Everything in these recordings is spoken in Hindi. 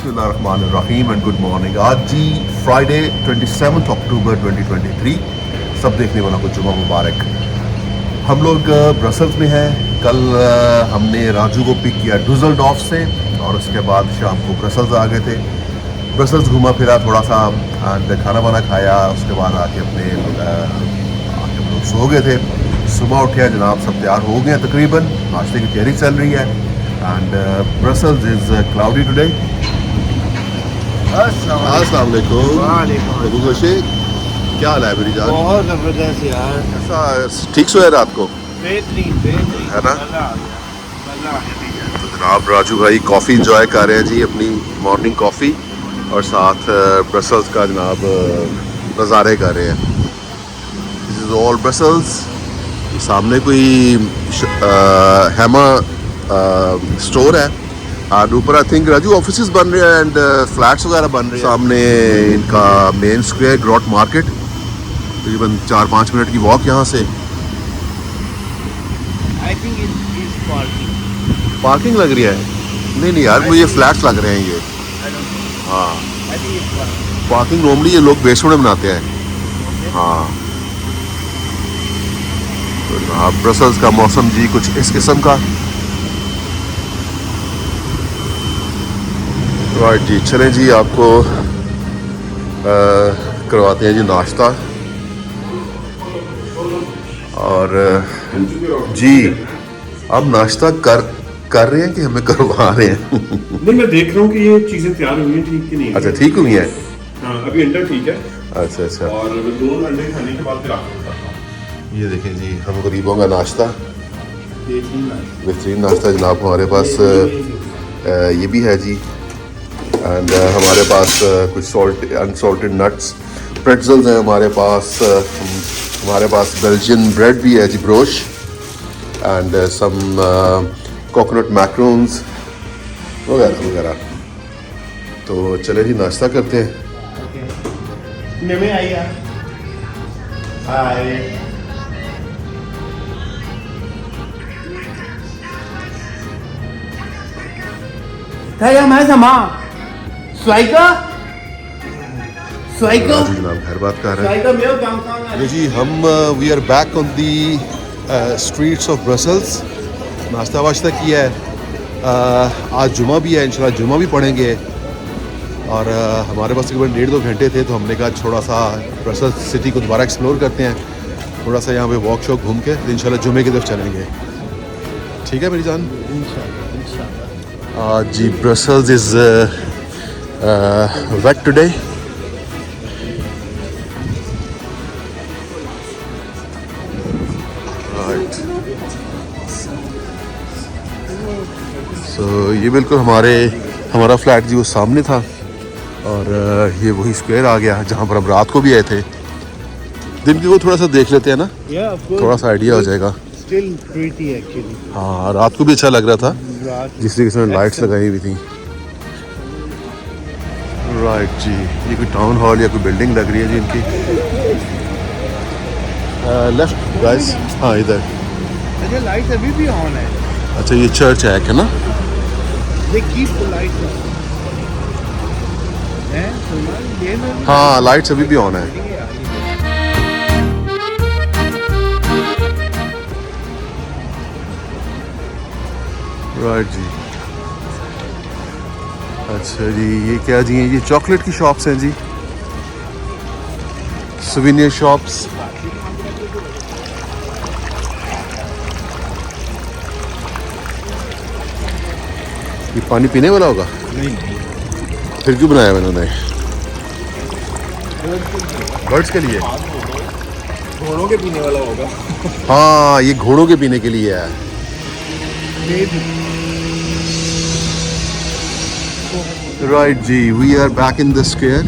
बिस्मिल्लाहिर्रहमानिर्रहीम एंड गुड मॉर्निंग। आज जी फ्राइडे 27 अक्टूबर 2023। सब देखने वालों को जुम्मा मुबारक। हम लोग ब्रसल्स में हैं। कल हमने राजू को पिक किया डुसलडॉर्फ से और उसके बाद शाम को ब्रसल्स आ गए थे। ब्रसल्स घूमा फिरा थोड़ा सा एंड खाना वाना खाया। उसके बाद आके हम लोग सो गए थे। सुबह उठे जनाब, सब तैयार हो गए तकरीबन, नाश्ते की तैयारी चल रही है and Brussels is cloudy today. अस्सलाम वालेकुम। क्या हाल है मेरी जान? बहुत ज़बरदस्त यार। ऐसा ठीक सो है रात को? बेहतरीन है ना? तो जनाब राजू भाई कॉफ़ी इंजॉय कर रहे हैं जी, अपनी मॉर्निंग कॉफ़ी, और साथ ब्रसल्स का जनाब नज़ारे कर रहे हैं। This is all Brussels. सामने कोई हैमा स्टोर है और ऊपर आई थिंक राजू ऑफिसेज बन रहे हैं एंड फ्लैट्स वगैरह बन रहे हैं। सामने इनका मेन स्क्वायर ग्रॉट मार्केट, तकरीबन 4-5 मिनट की वॉक यहाँ से। पार्किंग लग रही है? नहीं यार, मुझे फ्लैट्स लग रहे हैं ये। हाँ, पार्किंग नॉर्मली ये लोग बेसमेंट में बनाते हैं। हाँ, तो ब्रसल्स का मौसम जी कुछ इस किस्म का। राइट जी, चलें जी, आपको करवाते हैं जी नाश्ता। और जी अब नाश्ता कर रहे हैं कि हमें करवा रहे हैं? नहीं, मैं देख रहा हूँ कि ये चीज़ें तैयार हुई हैं ठीक कि नहीं। अच्छा, ठीक हुई हैं। हाँ, अभी अंडा ठीक है। अच्छा। और 2 अंडे खाने के बाद फिर आपको बताता हूँ। ये देखें जी, हम गरीबों का नाश्ता, बेहतरीन नाश्ता जनाब। हमारे पास ये भी है जी एंड हमारे पास कुछ अनसॉल्टेड नट्स, प्रेट्जल्स हैं हमारे पास बेल्जियन ब्रेड भी है जी, brioche, and some coconut macarons वगैरह। तो चले जी नाश्ता करते हैं। राजू जनाब घर बात कर रहे हैं जी। हम we are back on the streets of Brussels. नाश्ता वाश्ता किया है। आज जुम्मा भी है, इंशाल्लाह जुम्मा भी पढ़ेंगे। और हमारे पास तकरीबन 1.5-2 घंटे थे, तो हमने कहा थोड़ा सा ब्रसल्स सिटी को दोबारा एक्सप्लोर करते हैं, थोड़ा सा यहाँ पे वॉक शॉक घूम के इंशाल्लाह जुम्मे की तरफ चलेंगे। ठीक है मेरी जान? इंशाल्लाह। जी ब्रसल्स इज़ वेट टुडे। तो ये बिल्कुल हमारा फ्लैट जी वो सामने था, और ये वही स्क्वायर आ गया जहाँ पर हम रात को भी आए थे। दिन की वो थोड़ा सा देख लेते हैं ना, थोड़ा सा आइडिया हो जाएगा। हाँ, रात को भी अच्छा लग रहा था जिस तरीके से लाइट्स लगाई हुई थी। राइट जी, ये कोई टाउन हॉल या कोई बिल्डिंग लग रही है जी इनकी। लेफ्ट गाइस, हाँ इधर। अच्छा, लाइट्स अभी भी ऑन है। अच्छा, ये चर्च है ना? हाँ, लाइट्स अभी भी ऑन है। राइट जी। अच्छा जी, ये क्या जी? ये चॉकलेट की शॉप्स हैं जी, सुवेनियर शॉप्स। ये पानी पीने वाला होगा? नहीं। फिर क्यों बनाया मैंने उन्हें? बर्ड्स के लिए? घोड़ों के पीने वाला होगा। हाँ, ये घोड़ों के पीने के लिए है। राइट जी, we are back in the square.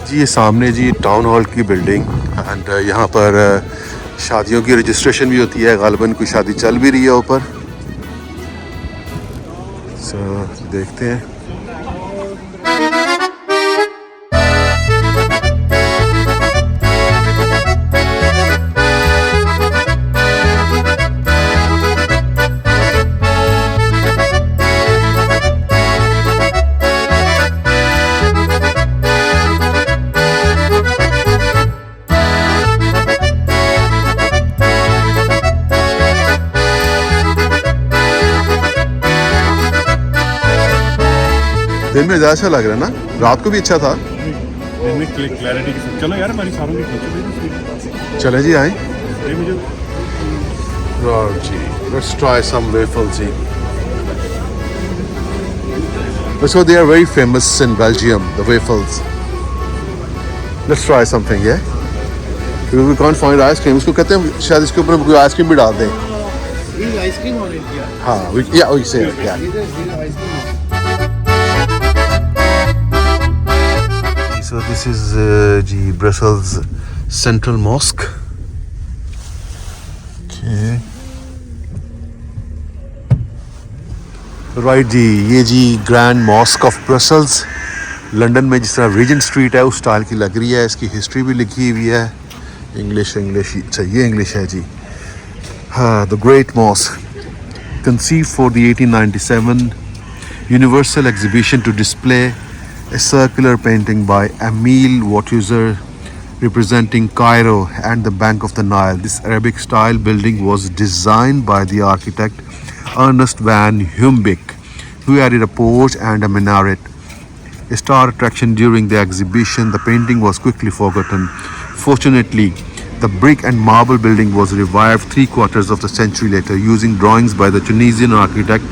जी ये सामने जी टाउन हॉल की बिल्डिंग एंड यहाँ पर शादियों की रजिस्ट्रेशन भी होती है, गालिबन कोई शादी चल भी रही है ऊपर। देखते हैं। दिन में ज़्यादा अच्छा लग रहा है ना, रात को भी अच्छा था। क्लैरिटी के साथ चलो यार, हमारी सारों की खींचो। चले जी आए मुझे जी, let's try some waffles ji. So they are very famous in Belgium, the waffles. Let's try something, yeah? Because we can't find ice cream. इसको कहते हैं शायद इसके ऊपर कोई आइसक्रीम भी डाल दें। Is ice cream on it? Yeah. हाँ, we say it, yeah. Is ice cream? So this is ji Brussels Central Mosque. Okay. Right जी, ये जी grand mosque of Brussels. London में जिस तरह रीजेंट स्ट्रीट है उस स्टाइल की लग रही है। इसकी हिस्ट्री भी लिखी हुई है। इंग्लिश अच्छा ये इंग्लिश है जी। हाँ, the great mosque conceived for the 1897 Universal Exhibition to display a circular painting by Emile Wateuser representing Cairo and the bank of the Nile. This Arabic style building was designed by the architect Ernest van Humbeek, who added a porch and a minaret. A star attraction during the exhibition, the painting was quickly forgotten. Fortunately, the brick and marble building was revived 3/4 of the century later using drawings by the Tunisian architect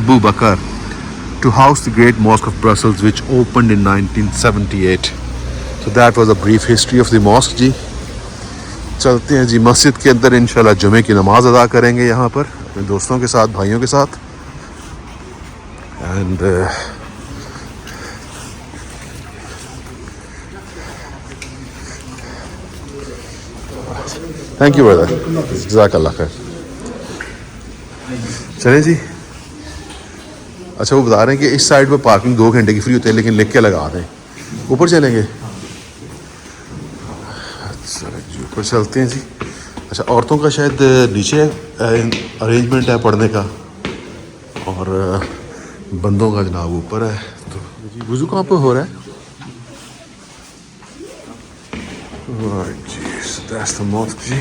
Boubaker to house the Great Mosque of Brussels, which opened in 1978. So that was a brief history of the mosque जी। चलते हैं जी मस्जिद के अंदर, इंशाल्लाह जुमे की नमाज अदा करेंगे यहाँ पर अपने दोस्तों के साथ, भाइयों के साथ। एंड थैंक यू ब्रदर, जज़ाकल्लाह खैर। चलें जी। अच्छा वो बता रहे हैं कि इस साइड पर पार्किंग 2 घंटे की फ्री होती है, लेकिन लिख के लगा दें। ऊपर चलेंगे? जी ऊपर चलते हैं जी। अच्छा औरतों का शायद नीचे अरेंजमेंट है पढ़ने का, और बंदों का जनाब ऊपर है। तो जी वुज़ू कहाँ पर हो रहा है? Right, जी दैट्स द मॉस्क जी।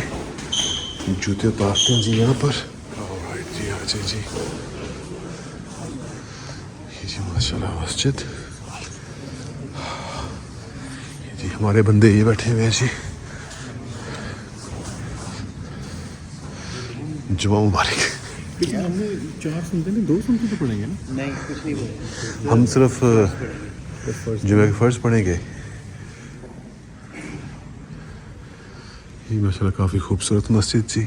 जूते उतारते हैं जी यहाँ पर। Alright जी, अच्छा जी जी माशाल्लाह मस्जिद। जी हमारे बंदे ये बैठे हुए हैं जी। जुम्मा मुबारक। हमने 4 सुनते हैं, 2 सुनते तो पढ़ेंगे ना? नहीं कुछ नहीं बोला। हम सिर्फ जुम्मे के फर्ज पढ़ेंगे। ये माशाल्लाह काफ़ी खूबसूरत मस्जिद जी।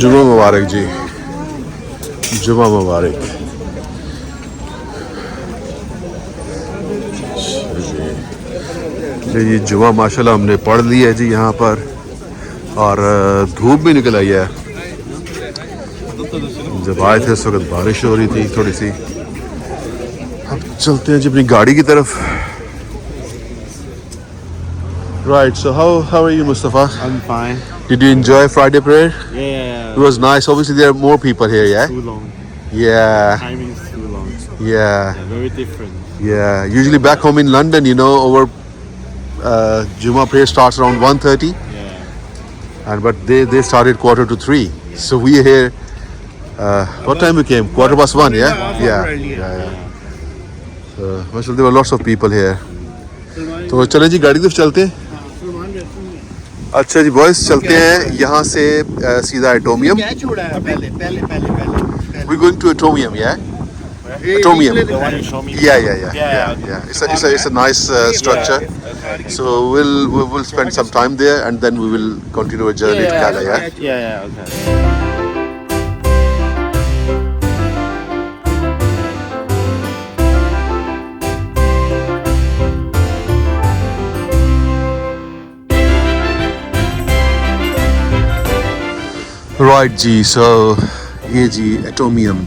जुम्मा मुबारक जी, जुम्मा मुबारक। जी जुम्मा माशाल्लाह हमने पढ़ लिया है जी यहाँ पर, और धूप भी निकल आई है। जब आए थे उस वक्त बारिश हो रही थी थोड़ी सी। अब चलते हैं जी अपनी गाड़ी की तरफ। Right, so how are you, Mustafa? I'm fine. Did you enjoy Friday prayer? Yeah. It was nice. Obviously, there are more people here, yeah? Too long. Yeah, Timing is too long. yeah, Very different. yeah. Usually back home in London, you know, over Jumma prayer starts around 1:30, Yeah. and but they started 2:45. So we are here. What time we came? 1:15. Yeah. Mashallah, there were lots of people here. तो चलें जी गाड़ी की तरफ चलते हैं. अच्छा जी बॉयज चलते हैं यहाँ से सीधा एटोमियम. क्या छोड़ा है पहले We're going to Atomium, yeah? Atomium. The one you show me. Yeah. It's a nice structure. So we'll spend some time there, and then we will continue a journey to Calais, yeah? Yeah, okay. Right ji, so ये जी Atomium.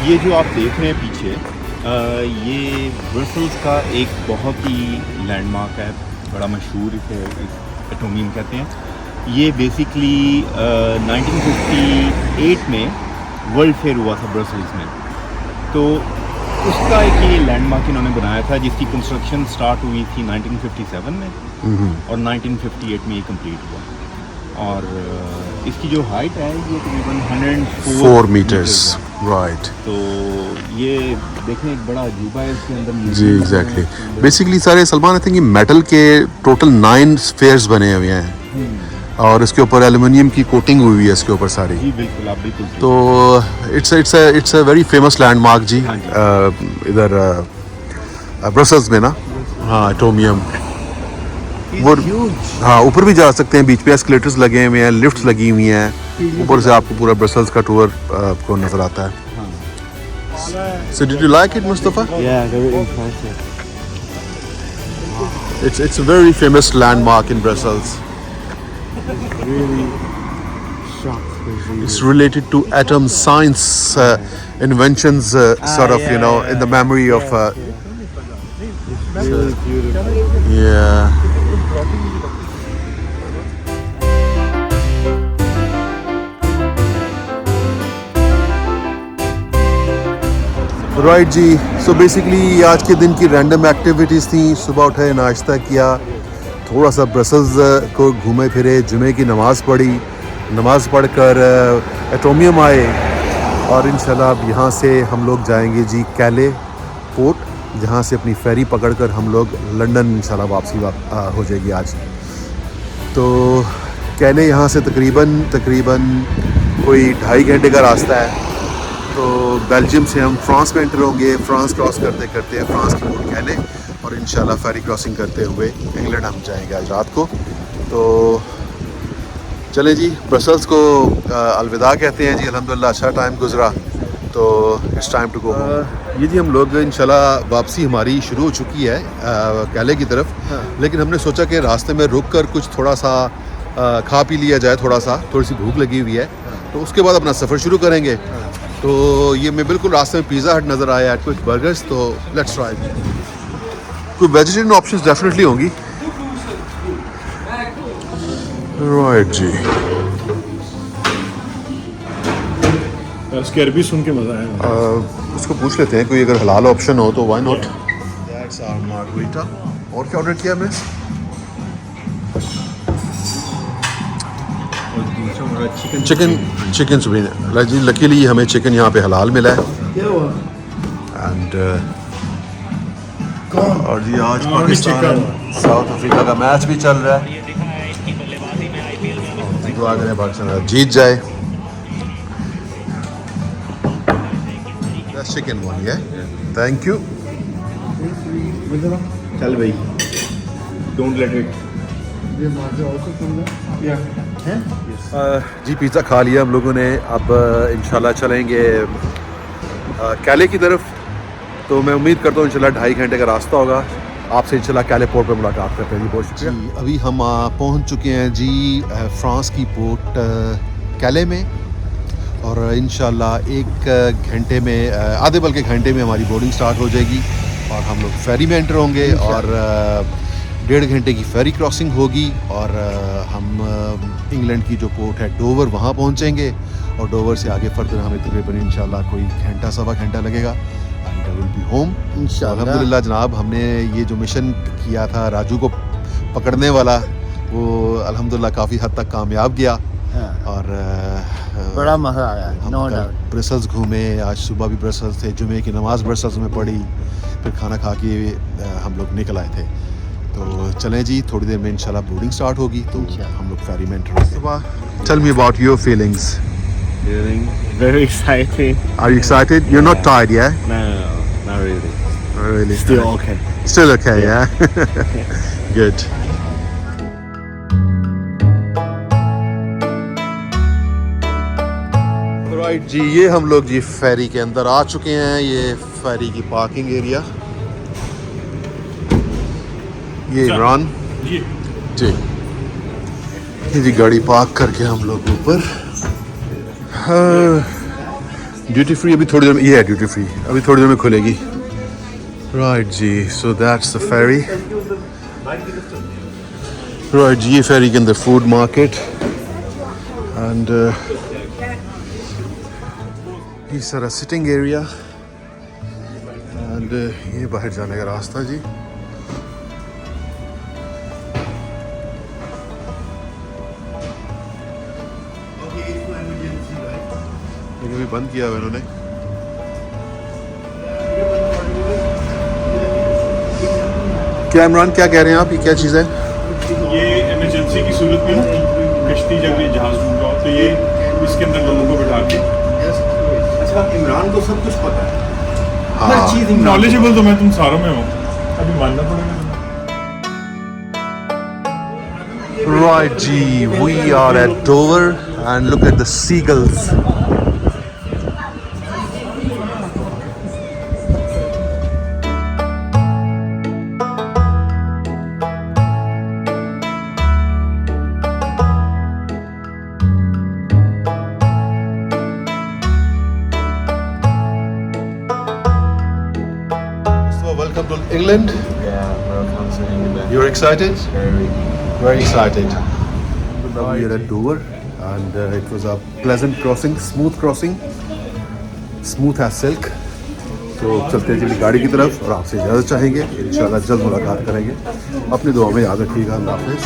ये जो आप देख रहे हैं पीछे ये ब्रसल्स का एक बहुत ही लैंडमार्क है, बड़ा मशहूर इसे एटोमियम कहते हैं. ये बेसिकली 1958 में वर्ल्ड फेयर हुआ था ब्रसल्स में, तो उसका एक ये लैंडमार्क इन्होंने बनाया था जिसकी कंस्ट्रक्शन स्टार्ट हुई थी 1957 में और 1958 में ये कंप्लीट हुआ. और इसकी जो हाइट है ये तकरीबन 104 मीटर्स. राइट. तो ये देखें एक बड़ा अजूबा है इसके अंदर. जी एग्जैक्टली. बेसिकली सारे सलमान आई थिंक ये मेटल के टोटल 9 स्फेयर्स बने हुए हैं और इसके ऊपर एल्युमिनियम की कोटिंग हुई है इसके ऊपर सारी. जी बिल्कुल, आप बिल्कुल. तो it's a very famous landmark जी. इधर ब्रसल्स में ना. हाँ एटोमियम. वो हाँ ऊपर भी जा सकते हैं, बीच पे एस्केलेटर्स लगे हुए हैं, लिफ्ट्स लगी हुई हैं, ऊपर से आपको पूरा ब्रसल्स का टूर आपको नजर आता है. So did you like it, Mustafa? Yeah, very impressive. It's a very famous landmark in Brussels. Really shocked. It's related to atom science inventions, sort of, you know, in the memory of. Really beautiful. Yeah. Right जी. सो बेसिकली आज के दिन की रैंडम एक्टिविटीज़ थी. सुबह उठे, नाश्ता किया, थोड़ा सा ब्रसल्स को घूमे फिरे, जुमे की नमाज़ पढ़ी, नमाज़ पढ़कर एटोमियम आए और इंशाल्लाह अब यहाँ से हम लोग जाएंगे जी कैले पोर्ट, जहाँ से अपनी फेरी पकड़कर हम लोग लंदन इंशाल्लाह वापसी हो जाएगी आज. तो कैले यहाँ से तकरीबन कोई 2.5 घंटे का रास्ता है. तो बेल्जियम से हम फ्रांस में एंटर होंगे. फ्रांस क्रॉस करते करते फ्रांस की पोर्ट कैले और इंशाल्लाह फेरी क्रॉसिंग करते हुए इंग्लैंड हम जाएंगे आज रात को. तो चलें जी, ब्रसल्स को अलविदा कहते हैं जी. अल्हम्दुलिल्लाह अच्छा टाइम गुजरा, तो इट्स टाइम टू गो. ये जी हम लोग इंशाल्लाह वापसी हमारी शुरू हो चुकी है कैले की तरफ. लेकिन हमने सोचा कि रास्ते में रुक कर कुछ थोड़ा सा खा पी लिया जाए, थोड़ी सी भूख लगी हुई है, तो उसके बाद अपना सफ़र शुरू करेंगे. तो ये मैं बिल्कुल रास्ते में पिज़्ज़ा हट नज़र आया, कुछ बर्गर्स, तो लेट्स ट्राई. कोई वेजिटेरियन ऑप्शंस डेफिनेटली होंगी. राइट जी. उसकी अरबी सुन के मज़ा आया. उसको पूछ लेते हैं कोई अगर हलाल ऑप्शन हो तो why not. That's our margherita. और क्या ऑर्डर किया हमने? Chicken supreme. लकीली हमें चिकन यहाँ पे हलाल मिला है. एंड और जी आज पाकिस्तान साउथ अफ्रीका का मैच भी चल रहा है. दुआ करें पाकिस्तान जीत जाए. चिकन वन है. Thank you. चल भाई, डोंट लेट इट. जी पिज़्ज़ा खा लिया हम लोगों ने. अब इंशाल्लाह चलेंगे कैले की तरफ. तो मैं उम्मीद करता हूँ इंशाल्लाह 2.5 घंटे का रास्ता होगा. आपसे इंशाल्लाह कैले पोर्ट पे मुलाकात करते हैं जी. बहुत शुक्रिया. अभी हम पहुँच चुके हैं जी फ्रांस की पोर्ट कैले में, और इंशाल्लाह 1 घंटे में, आधे बल्कि घंटे में हमारी बोर्डिंग स्टार्ट हो जाएगी. और हम लोग फेरी में एंटर होंगे और 1.5 घंटे की फेरी क्रॉसिंग होगी और हम इंग्लैंड की जो पोर्ट है डोवर वहाँ पहुँचेंगे और डोवर से आगे फर्दर हमें तकरीबन इंशाल्लाह कोई घंटा सवा घंटा लगेगा एंड विल बी होम इंशाल्लाह। अल्हम्दुलिल्लाह जनाब, हमने ये जो मिशन किया था राजू को पकड़ने वाला वो अल्हम्दुलिल्लाह काफ़ी हद तक कामयाब गया हाँ, और बड़ा मज़ा आया, हम नो कल डाउट। ब्रसल्स घूमे, आज सुबह भी ब्रसल्स थे, जुमे की नमाज़ ब्रसल्स में पढ़ी, फिर खाना खा के हम लोग निकल आए थे। तो चलें जी, थोड़ी देर में इंशाल्लाह बोर्डिंग स्टार्ट होगी तो हम लोग फेरी में एंटर होंगे। Tell me about your feelings. Feeling very excited. Are you excited? You're not tired, yeah? No, not really. Really? Still okay. Still okay, yeah? Good. Right जी, ये हम लोग जी फेरी के अंदर आ चुके हैं। ये फेरी की पार्किंग एरिया, ये इमरान जी ये जी गाड़ी पार्क करके हम लोग ऊपर ड्यूटी फ्री अभी थोड़ी देर में, ये है ड्यूटी फ्री, अभी थोड़ी देर में खुलेगी। राइट जी, so that's the ferry. Right जी, ये फेरी के अंदर फूड मार्केट एंड ये सारा सिटिंग एरिया एंड ये बाहर जाने का रास्ता जी। लेकिन भी बंद किया हुआ इन्होंने। क्या इमरान, क्या कह रहे हैं आप, ये क्या चीज़ है? ये इमरजेंसी की सूरत में कश्ती जब ये जहाज डूब जाओ तो ये इसके अंदर लोगों को बिठा के। अच्छा, इमरान को सब कुछ पता है, हाँ। हर चीज नॉलेजेबल तो मैं तुम सारों में हूँ, अभी मानना पड़ेगा। Right ji, we are at Dover and look at the seagulls. Welcome to England. Yeah, welcome to England. You're excited? Very. Very excited. We are at Dover and it was a pleasant crossing, smooth crossing, smooth as silk. तो चलते हैं जी गाड़ी की तरफ और आपसे इजाज़त चाहेंगे। इंशाल्लाह जल्द मुलाकात करेंगे। अपनी दुआ में याद रखिएगा। अल्लाह हाफ़िज़।